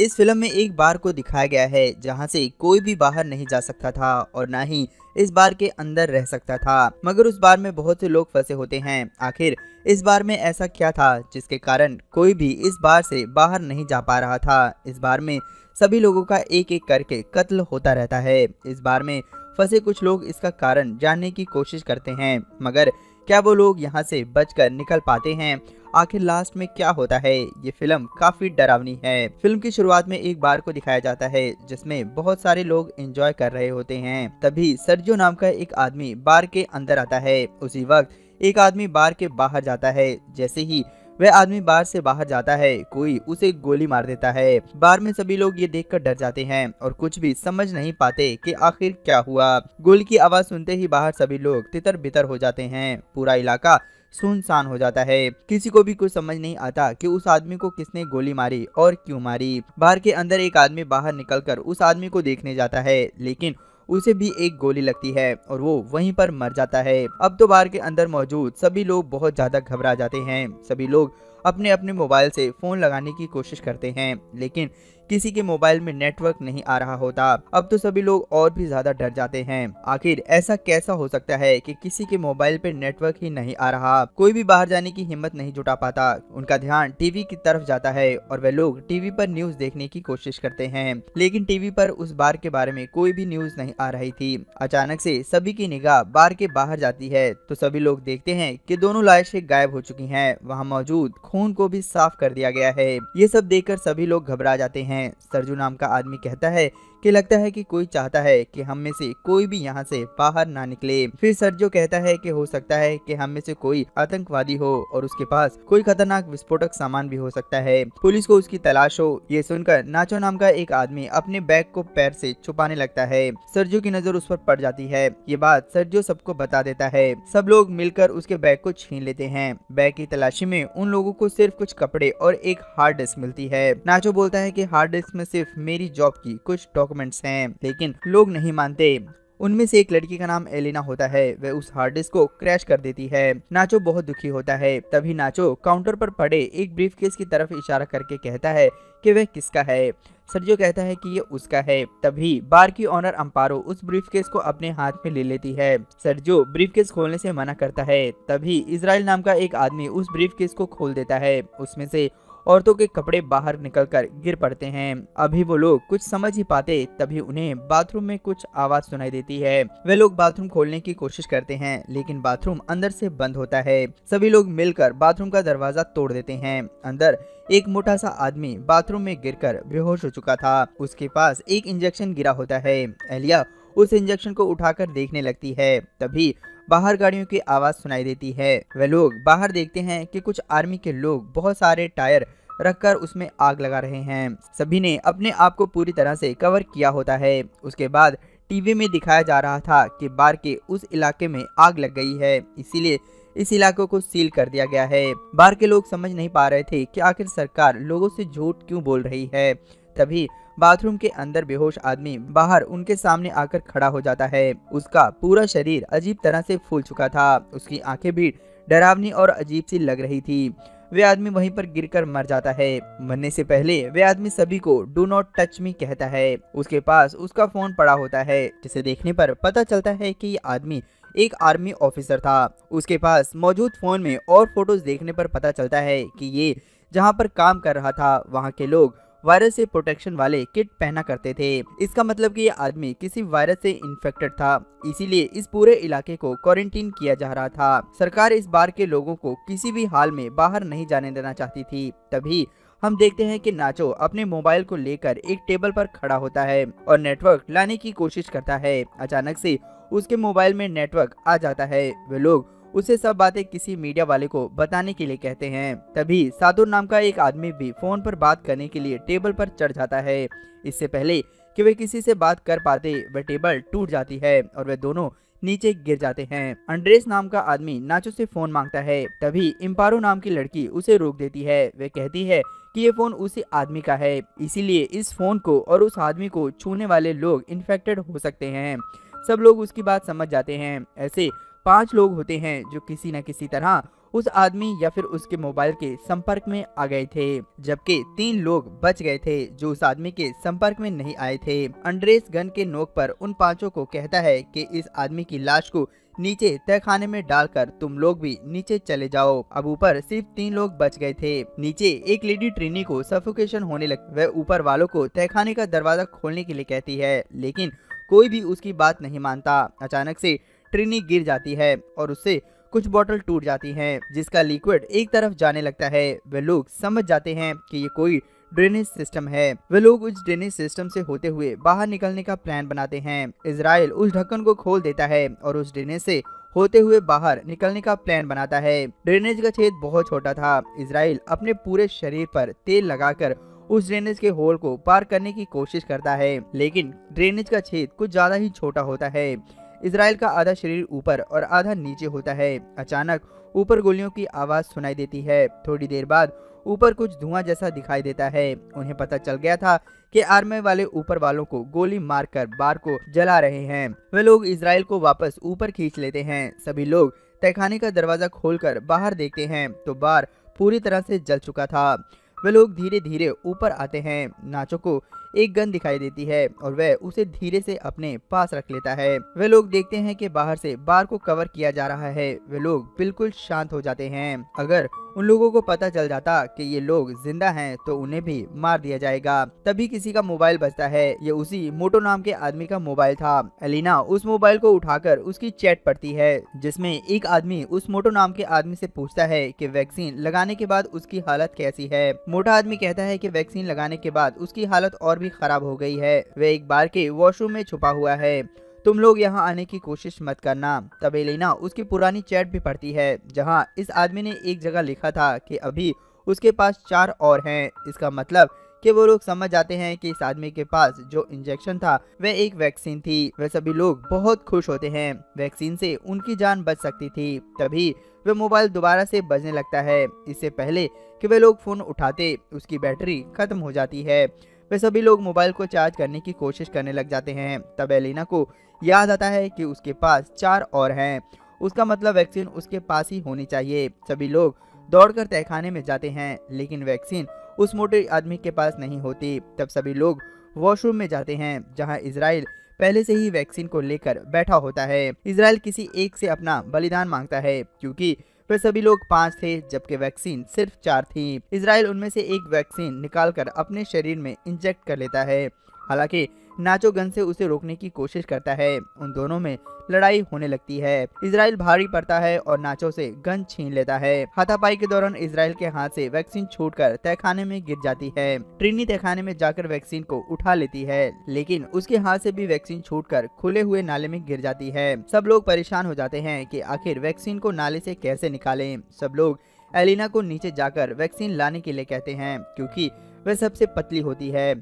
इस फिल्म में एक बार को दिखाया गया है जहां से कोई भी बाहर नहीं जा सकता था और ना ही इस बार के अंदर रह सकता था, मगर उस बार में बहुत से लोग फंसे होते हैं। आखिर इस बार में ऐसा क्या था जिसके कारण कोई भी इस बार से बाहर नहीं जा पा रहा था। इस बार में सभी लोगों का एक एक करके कत्ल होता रहता है। इस बार में फंसे कुछ लोग इसका कारण जानने की कोशिश करते हैं, मगर क्या वो लोग यहाँ से बचकर निकल पाते हैं? आखिर लास्ट में क्या होता है? ये फिल्म काफी डरावनी है। फिल्म की शुरुआत में एक बार को दिखाया जाता है जिसमें बहुत सारे लोग एंजॉय कर रहे होते हैं। तभी सर्जियो नाम का एक आदमी बार के अंदर आता है। उसी वक्त एक आदमी बार के बाहर जाता है। जैसे ही वह आदमी बार से बाहर जाता है, कोई उसे गोली मार देता है। बार में सभी लोग ये देखकर डर जाते हैं और कुछ भी समझ नहीं पाते कि आखिर क्या हुआ। गोली की आवाज सुनते ही बाहर सभी लोग तितर बितर हो जाते हैं। पूरा इलाका सुनसान हो जाता है। किसी को भी कुछ समझ नहीं आता कि उस आदमी को किसने गोली मारी और क्यों मारी। बार के अंदर एक आदमी बाहर निकलकर उस आदमी को देखने जाता है, लेकिन उसे भी एक गोली लगती है और वो वहीं पर मर जाता है। अब तो बार के अंदर मौजूद सभी लोग बहुत ज्यादा घबरा जाते हैं। सभी लोग अपने अपने मोबाइल से फोन लगाने की कोशिश करते हैं, लेकिन किसी के मोबाइल में नेटवर्क नहीं आ रहा होता। अब तो सभी लोग और भी ज्यादा डर जाते हैं। आखिर ऐसा कैसा हो सकता है कि किसी के मोबाइल पे नेटवर्क ही नहीं आ रहा? कोई भी बाहर जाने की हिम्मत नहीं जुटा पाता। उनका ध्यान टीवी की तरफ जाता है और वे लोग टीवी पर न्यूज देखने की कोशिश करते हैं, लेकिन टीवी पर उस बार के बारे में कोई भी न्यूज नहीं आ रही थी। अचानक से सभी की निगाह बार के बाहर जाती है तो सभी लोग देखते हैं कि दोनों लाशें गायब हो चुकी हैं। वहाँ मौजूद खून को भी साफ कर दिया गया है। ये सब देखकर सभी लोग घबरा जाते हैं। सरजू नाम का आदमी कहता है कि लगता है कि कोई चाहता है कि हम में से कोई भी यहाँ से बाहर ना निकले। फिर सरजो कहता है कि हो सकता है कि हम में से कोई आतंकवादी हो और उसके पास कोई खतरनाक विस्फोटक सामान भी हो सकता है। पुलिस को उसकी तलाश हो। ये सुनकर नाचो नाम का एक आदमी अपने बैग को पैर से छुपाने लगता है। सरजो की नजर उस पर पड़ जाती है। ये बात सरजो सबको बता देता है। सब लोग मिलकर उसके बैग को छीन लेते हैं। बैग की तलाशी में उन लोगों को सिर्फ कुछ कपड़े और एक हार्ड डिस्क मिलती है। नाचो बोलता है कि हार्ड डिस्क में सिर्फ मेरी जॉब की कुछ डॉक्यूमेंट्स हैं, लेकिन लोग नहीं मानते। उनमें से एक लड़की का नाम एलिना होता है। वह उस हार्ड डिस्क को क्रैश कर देती है। नाचो बहुत दुखी होता है। तभी नाचो काउंटर पर पड़े एक ब्रीफकेस की तरफ इशारा करके कहता है कि वह किसका है। सर्जियो कहता है कि ये उसका है। तभी बार की ऑनर अम्पारो उस ब्रीफकेस को अपने हाथ में ले लेती है। सर्जियो ब्रीफकेस खोलने से मना करता है। तभी इजराइल नाम का एक आदमी उस ब्रीफकेस को खोल देता है। उसमें से औरतों के कपड़े बाहर निकलकर गिर पड़ते हैं। अभी वो लोग कुछ समझ ही पाते तभी उन्हें बाथरूम में कुछ आवाज सुनाई देती है। वे लोग बाथरूम खोलने की कोशिश करते हैं, लेकिन बाथरूम अंदर से बंद होता है। सभी लोग मिलकर बाथरूम का दरवाजा तोड़ देते हैं। अंदर एक मोटा सा आदमी बाथरूम में गिरकर बेहोश हो चुका था। उसके पास एक इंजेक्शन गिरा होता है। एलिया उस इंजेक्शन को उठाकर देखने लगती है। तभी बाहर गाड़ियों की आवाज सुनाई देती है। वे लोग बाहर देखते हैं कि कुछ आर्मी के लोग बहुत सारे टायर रखकर उसमें आग लगा रहे हैं। सभी ने अपने आप को पूरी तरह से कवर किया होता है। उसके बाद टीवी में दिखाया जा रहा था कि बार के उस इलाके में आग लग गई है, इसीलिए इस इलाके को सील कर दिया गया है। बार के लोग समझ नहीं पा रहे थे कि आखिर सरकार लोगों से झूठ क्यों बोल रही है। तभी बाथरूम के अंदर बेहोश आदमी बाहर उनके सामने आकर खड़ा हो जाता है। उसका पूरा शरीर अजीब तरह से फूल चुका था। उसकी आंखें भी डरावनी और अजीब सी लग रही थी। वे आदमी वहीं पर गिरकर मर जाता है। मरने से पहले वे आदमी सभी को डू नॉट टच मी कहता है। उसके पास उसका फोन पड़ा होता है, जिसे देखने पर पता चलता है कि ये आदमी एक आर्मी ऑफिसर था। उसके पास मौजूद फोन में और फोटोज देखने पर पता चलता है कि ये जहाँ पर काम कर रहा था वहाँ के लोग वायरस से प्रोटेक्शन वाले किट पहना करते थे। इसका मतलब कि ये आदमी किसी वायरस से इन्फेक्टेड था, इसीलिए इस पूरे इलाके को क्वारंटीन किया जा रहा था। सरकार इस बार के लोगों को किसी भी हाल में बाहर नहीं जाने देना चाहती थी। तभी हम देखते हैं कि नाचो अपने मोबाइल को लेकर एक टेबल पर खड़ा होता है और नेटवर्क लाने की कोशिश करता है। अचानक से उसके मोबाइल में नेटवर्क आ जाता है। वे लोग उसे सब बातें किसी मीडिया वाले को बताने के लिए कहते हैं। तभी सादुर नाम का एक आदमी भी फोन पर बात करने के लिए टेबल पर चढ़ जाता है। इससे पहले कि वे किसी से बात कर पाते वह टेबल टूट जाती है और वे दोनों नीचे गिर जाते हैं। अंड्रेस नाम का आदमी नाचो से फोन मांगता है। तभी इम्पारो नाम की लड़की उसे रोक देती है। वे कहती है कि ये फोन उसी आदमी का है, इसीलिए इस फोन को और उस आदमी को छूने वाले लोग इन्फेक्टेड हो सकते हैं। सब लोग उसकी बात समझ जाते हैं। ऐसे 5 लोग होते हैं जो किसी न किसी तरह उस आदमी या फिर उसके मोबाइल के संपर्क में आ गए थे, जबकि 3 लोग बच गए थे जो उस आदमी के संपर्क में नहीं आए थे। अंड्रेस गन के नोक पर उन 5 को कहता है कि इस आदमी की लाश को नीचे तहखाने में डालकर तुम लोग भी नीचे चले जाओ। अब ऊपर सिर्फ 3 लोग बच गए थे। नीचे एक लेडी ट्रिनी को सफोकेशन होने लगी। वह ऊपर वालों को तहखाने का दरवाजा खोलने के लिए कहती है, लेकिन कोई भी उसकी बात नहीं मानता। अचानक से ट्रिनी गिर जाती है और उससे कुछ बोतल टूट जाती हैं, जिसका लिक्विड एक तरफ जाने लगता है। वे लोग समझ जाते हैं कि ये कोई ड्रेनेज सिस्टम है। वे लोग उस ड्रेनेज सिस्टम से होते हुए बाहर निकलने का प्लान बनाते हैं। इजराइल उस ढक्कन को खोल देता है और उस ड्रेनेज से होते हुए बाहर निकलने का प्लान बनाता है। ड्रेनेज का छेद बहुत छोटा था। इजराइल अपने पूरे शरीर पर तेल लगाकर उस ड्रेनेज के होल को पार करने की कोशिश करता है, लेकिन ड्रेनेज का छेद कुछ ज्यादा ही छोटा होता है। इजराइल का आधा शरीर ऊपर और आधा नीचे होता है। अचानक ऊपर गोलियों की आवाज सुनाई देती है। थोड़ी देर बाद ऊपर कुछ धुआं जैसा दिखाई देता है। उन्हें पता चल गया था कि आर्मी वाले ऊपर वालों को गोली मारकर बार को जला रहे हैं। वे लोग इजराइल को वापस ऊपर खींच लेते हैं। सभी लोग तहखाने का दरवाजा खोलकर बाहर देखते हैं तो बार पूरी तरह से जल चुका था। वे लोग धीरे धीरे ऊपर आते हैं। नाचो को एक गन दिखाई देती है और वह उसे धीरे से अपने पास रख लेता है। वे लोग देखते हैं कि बाहर से बार को कवर किया जा रहा है। वे लोग बिल्कुल शांत हो जाते हैं। अगर उन लोगों को पता चल जाता कि ये लोग जिंदा हैं तो उन्हें भी मार दिया जाएगा। तभी किसी का मोबाइल बजता है। ये उसी मोटो नाम के आदमी का मोबाइल था। एलिना उस मोबाइल को उठाकर उसकी चैट पढ़ती है, जिसमें एक आदमी उस मोटो नाम के आदमी से पूछता है कि वैक्सीन लगाने के बाद उसकी हालत कैसी है। मोटा आदमी कहता है कि वैक्सीन लगाने के बाद उसकी हालत और भी खराब हो गई है। वह एक बार के वॉशरूम में छुपा हुआ है। तुम लोग यहाँ आने की कोशिश मत करना। तब एलिना उसकी पुरानी चैट भी पढ़ती है, जहाँ इस आदमी ने एक जगह लिखा था कि अभी उसके पास 4 और हैं। इसका मतलब कि वो लोग समझ जाते हैं कि इस आदमी के पास जो इंजेक्शन था वह एक वैक्सीन थी। वे सभी लोग बहुत खुश होते हैं। वैक्सीन से उनकी जान बच सकती थी। तभी वह मोबाइल दोबारा से बजने लगता है। इससे पहले कि वे लोग फोन उठाते उसकी बैटरी खत्म हो जाती है। वे सभी लोग मोबाइल को चार्ज करने की कोशिश करने लग जाते हैं। तब एलिना को याद आता है कि उसके पास 4 और हैं। उसका मतलब वैक्सीन उसके पास ही होनी चाहिए। सभी लोग दौड़कर तहखाने में जाते हैं, लेकिन वैक्सीन उस मोटे आदमी के पास नहीं होती। तब सभी लोग वॉशरूम में जाते हैं, जहां इजराइल पहले से ही वैक्सीन को लेकर बैठा होता है। इजराइल किसी एक से अपना बलिदान मांगता है, क्योंकि वे सभी लोग 5 थे जबकि वैक्सीन सिर्फ 4 थी। इजराइल उनमें से एक वैक्सीन निकालकर अपने शरीर में इंजेक्ट कर लेता है। हालांकि नाचो गन से उसे रोकने की कोशिश करता है। उन दोनों में लड़ाई होने लगती है। इजराइल भारी पड़ता है और नाचो से गन छीन लेता है। हाथापाई के दौरान इजराइल के हाथ से वैक्सीन छूटकर तहखाने में गिर जाती है। ट्रिनी तहखाने में जाकर वैक्सीन को उठा लेती है, लेकिन उसके हाथ से भी वैक्सीन छूटकर खुले हुए नाले में गिर जाती है। सब लोग परेशान हो जाते हैं कि आखिर वैक्सीन को नाले से कैसे निकालें। सब लोग एलिना को नीचे जाकर वैक्सीन लाने के लिए कहते हैं, क्योंकि वह सबसे पतली होती है।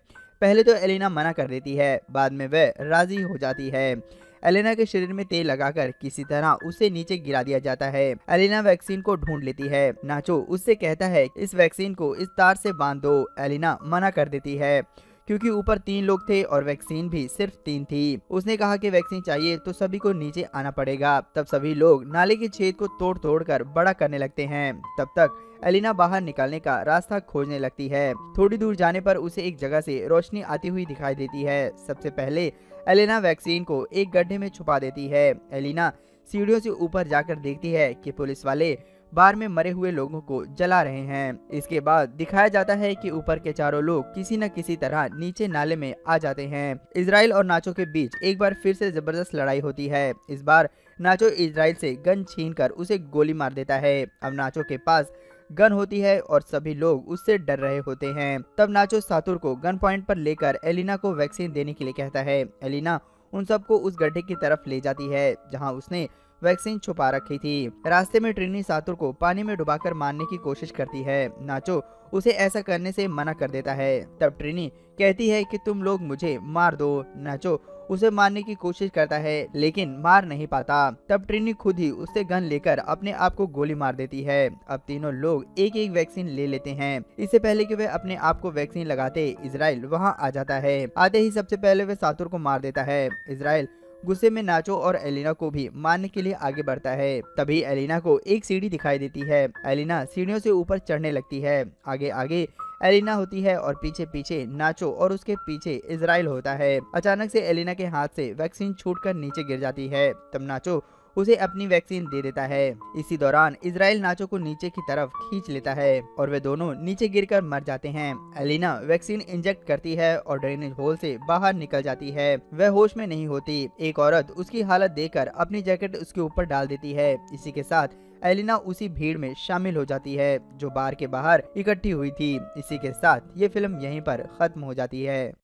पहले तो एलिना मना कर देती है, बाद में वह राजी हो जाती है। एलिना के शरीर में तेल लगाकर किसी तरह उसे नीचे गिरा दिया जाता है। एलिना वैक्सीन को ढूंढ लेती है। नाचो उससे कहता है इस वैक्सीन को इस तार से बांध दो। एलिना मना कर देती है, क्योंकि ऊपर 3 लोग थे और वैक्सीन भी सिर्फ 3 थी। उसने कहा कि वैक्सीन चाहिए तो सभी को नीचे आना पड़ेगा। तब सभी लोग नाले के छेद को तोड़ तोड़ कर बड़ा करने लगते हैं। तब तक एलिना बाहर निकलने का रास्ता खोजने लगती है। थोड़ी दूर जाने पर उसे एक जगह से रोशनी आती हुई दिखाई देती है। सबसे पहले एलिना वैक्सीन को एक गड्ढे में छुपा देती है। एलिना सीढ़ियों से ऊपर जाकर देखती है कि पुलिस वाले बार में मरे हुए लोगों को जला रहे हैं। इसके बाद दिखाया जाता है कि ऊपर के चारों लोग किसी न किसी तरह नीचे नाले में आ जाते हैं। इजराइल और नाचो के बीच एक बार फिर से जबरदस्त लड़ाई होती है। इस बार नाचो इजराइल से गन छीनकर उसे गोली मार देता है। अब नाचो के पास गन होती है और सभी लोग उससे डर रहे होते हैं। तब नाचो सातुर को गन पॉइंट पर लेकर एलिना को वैक्सीन देने के लिए कहता है। एलिना उन सबको उस गड्ढे की तरफ ले जाती है जहां उसने वैक्सीन छुपा रखी थी। रास्ते में ट्रिनी सातुर को पानी में डुबाकर मारने की कोशिश करती है। नाचो उसे ऐसा करने से मना कर देता है। तब ट्रिनी कहती है कि तुम लोग मुझे मार दो। नाचो उसे मारने की कोशिश करता है, लेकिन मार नहीं पाता। तब ट्रिनी खुद ही उससे गन लेकर अपने आप को गोली मार देती है। अब तीनों लोग एक एक वैक्सीन ले लेते हैं। इससे पहले कि वे अपने आप को वैक्सीन लगाते, इजराइल वहां आ जाता है। आते ही सबसे पहले वे सातुर को मार देता है। इजराइल गुस्से में नाचो और एलिना को भी मारने के लिए आगे बढ़ता है। तभी एलिना को एक सीढ़ी दिखाई देती है। एलिना सीढ़ियों से ऊपर चढ़ने लगती है। आगे आगे एलिना होती है और पीछे पीछे नाचो और उसके पीछे इजराइल होता है। अचानक से एलिना के हाथ से वैक्सीन छूटकर नीचे गिर जाती है। तब नाचो उसे अपनी वैक्सीन दे देता है। इसी दौरान इजराइल नाचो को नीचे की तरफ खींच लेता है और वे दोनों नीचे गिरकर मर जाते हैं। एलिना वैक्सीन इंजेक्ट करती है और ड्रेनेज होल से बाहर निकल जाती है। वह होश में नहीं होती। एक औरत उसकी हालत देखकर अपनी जैकेट उसके ऊपर डाल देती है। इसी के साथ एलिना उसी भीड़ में शामिल हो जाती है जो बार के बाहर इकट्ठी हुई थी। इसी के साथ ये फिल्म यहीं पर खत्म हो जाती है।